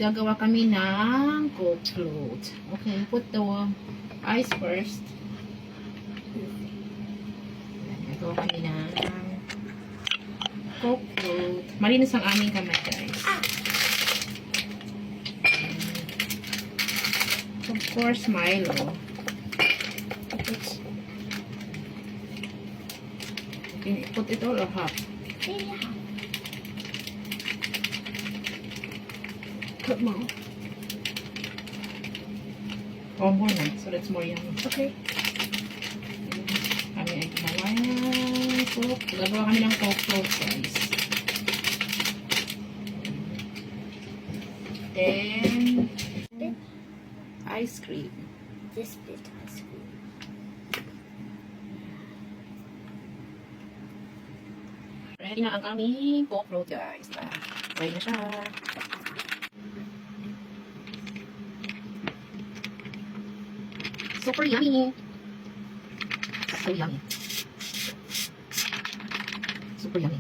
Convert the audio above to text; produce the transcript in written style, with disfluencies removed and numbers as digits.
gagawa kami ng coke float. Okay, put the ice first. Gagawa kami ng coke float. Malinis ang aming kamay, guys. Of course, Milo. Okay, put it all or half? Maybe half. Put more. Oh, more na. So that's more yummy. Okay. Kami ay gumawa ng coke. Gagawa kami ng coke float, guys. Then, ice cream. This bit ice cream. Ready na ang aming coke float, guys. Ready na siya. Super yummy. So yummy. Super yummy.